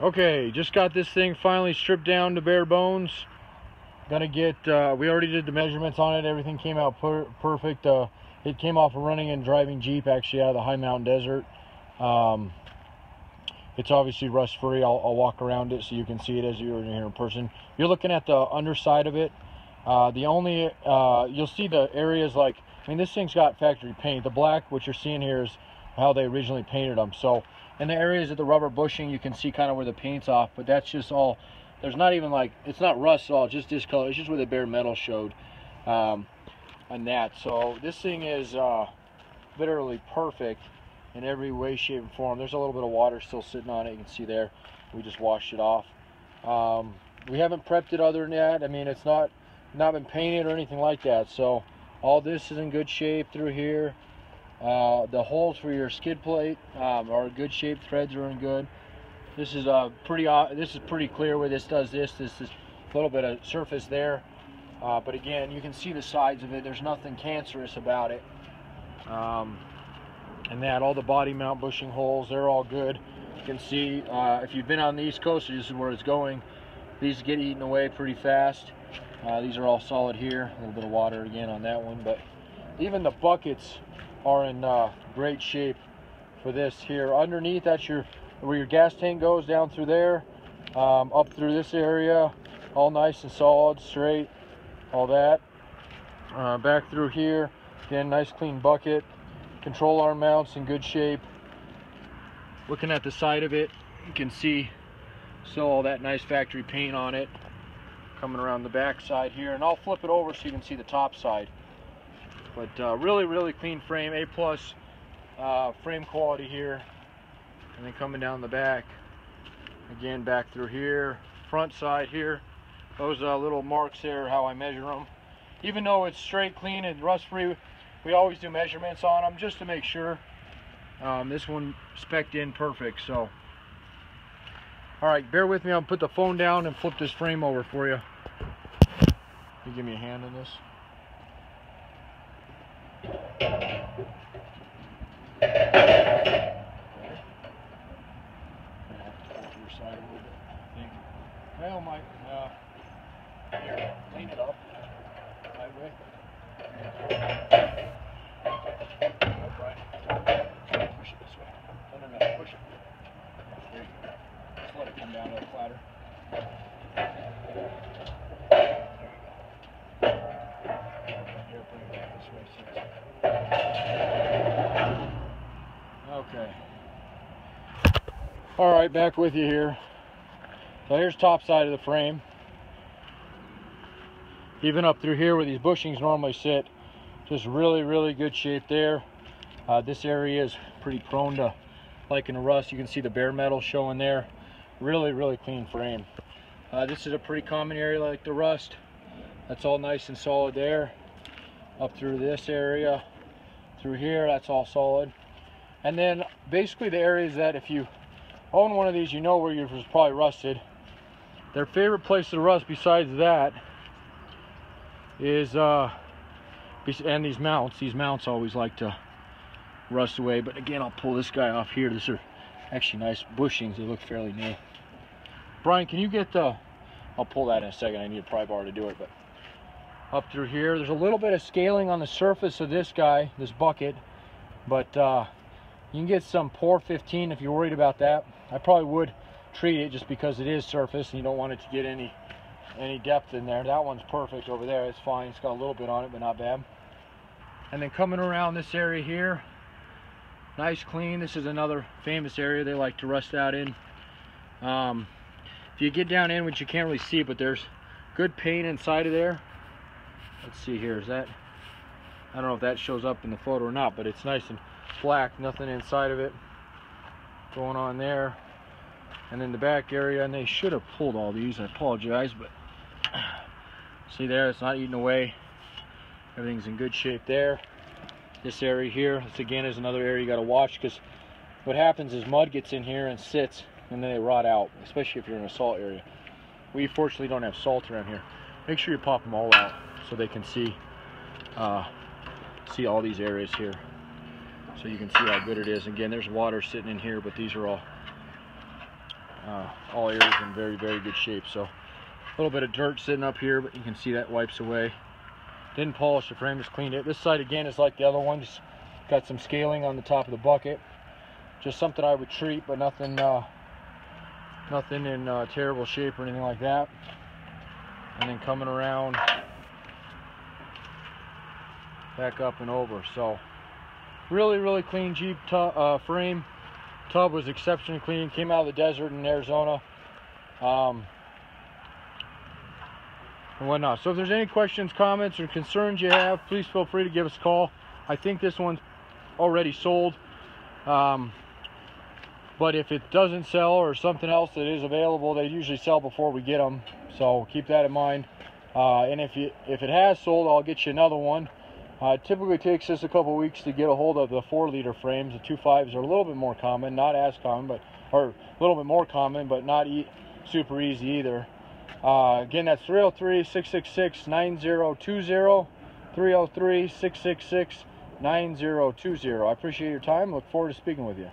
Okay, just got this thing finally stripped down to bare bones. Gonna get, we already did the measurements on it. Everything came out perfect. It came off a running and driving Jeep, actually out of the high mountain desert. It's obviously rust free. I'll walk around it so you can see it as you're here in person. You're looking at the underside of it. You'll see the areas like, I mean, this thing's got factory paint. The black, what you're seeing here, is how they originally painted them. So in the areas of the rubber bushing, you can see kind of where the paint's off, but that's just all, there's not even like, it's not rust at all, just discolor. It's just where the bare metal showed on that. So this thing is literally perfect in every way, shape, and form. There's a little bit of water still sitting on it. You can see there. We just washed it off. We haven't prepped it other than that. I mean, it's not been painted or anything like that. So all this is in good shape through here. The holes for your skid plate are in good shape. Threads are in good. This is pretty clear where this does this. This is a little bit of surface there, but again, you can see the sides of it. There's nothing cancerous about it. And that all the body mount bushing holes, they're all good. You can see if you've been on the East Coast, this is where it's going. These get eaten away pretty fast. These are all solid here. A little bit of water again on that one, but even the buckets are in great shape for this here. Underneath, that's where your gas tank goes, down through there, up through this area, all nice and solid, straight, all that. Back through here, again, nice clean bucket. Control arm mounts in good shape. Looking at the side of it, you can see still all that nice factory paint on it. Coming around the back side here, and I'll flip it over so you can see the top side. But really clean frame, A+ frame quality here. And then coming down the back, again back through here, front side here, those little marks there, how I measure them. Even though it's straight, clean, and rust free, we always do measurements on them just to make sure. This one spec'd in perfect. So, all right, bear with me. I'll put the phone down and flip this frame over for you. Can you give me a hand on this? Well, here, lean it up. That way. Right. Push it this way. No, push it. There you go. Just let it come down a little flatter. There you go. Here, bring it back this way. Okay. All right, back with you here. So here's top side of the frame. Even up through here where these bushings normally sit, just really good shape there. This area is pretty prone to liking the rust. You can see the bare metal showing there. Really clean frame. This is a pretty common area like the rust. That's all nice and solid there. Up through this area, through here, that's all solid. And then basically the areas that if you own one of these, you know where yours was probably rusted. Their favorite place to rust besides that is, and these mounts always like to rust away. But again, I'll pull this guy off here. These are actually nice bushings. They look fairly new. Brian, can you get the, I'll pull that in a second. I need a pry bar to do it. But up through here, there's a little bit of scaling on the surface of this guy, this bucket. But you can get some Pour 15 if you're worried about that. I probably would treat it just because it is surface and you don't want it to get any depth in there. That one's perfect over there. It's fine. It's got a little bit on it, but not bad. And then coming around this area here, nice clean. This is another famous area they like to rust out in. If you get down in, which you can't really see, but there's good paint inside of there. Let's see here. Is that, I don't know if that shows up in the photo or not, but it's nice and black. Nothing inside of it going on there. And then the back area, and they should have pulled all these. I apologize, but see there, it's not eating away. Everything's in good shape there. This area here, this again is another area you got to watch, because what happens is mud gets in here and sits, and then they rot out, especially if you're in a salt area. We fortunately don't have salt around here. Make sure you pop them all out so they can see all these areas here, so you can see how good it is. Again, there's water sitting in here, but these are all all areas in very, very good shape. So a little bit of dirt sitting up here, but you can see that wipes away. Didn't polish the frame, just cleaned it. This side again is like the other one, just got some scaling on the top of the bucket. Just something I would treat, but nothing nothing in terrible shape or anything like that. And then coming around back up and over. So really, really clean Jeep frame. Tub was exceptionally clean. Came out of the desert in Arizona. And whatnot. So if there's any questions, comments, or concerns you have, please feel free to give us a call. I think this one's already sold. But if it doesn't sell or something else that is available, they usually sell before we get them. So keep that in mind. And if it has sold, I'll get you another one. It typically takes us a couple weeks to get a hold of the 4-liter frames. The 2.5s are a little bit more common, not as common, but or a little bit more common, but not super easy either. Again, that's 303-666-9020. 303-666-9020. I appreciate your time. Look forward to speaking with you.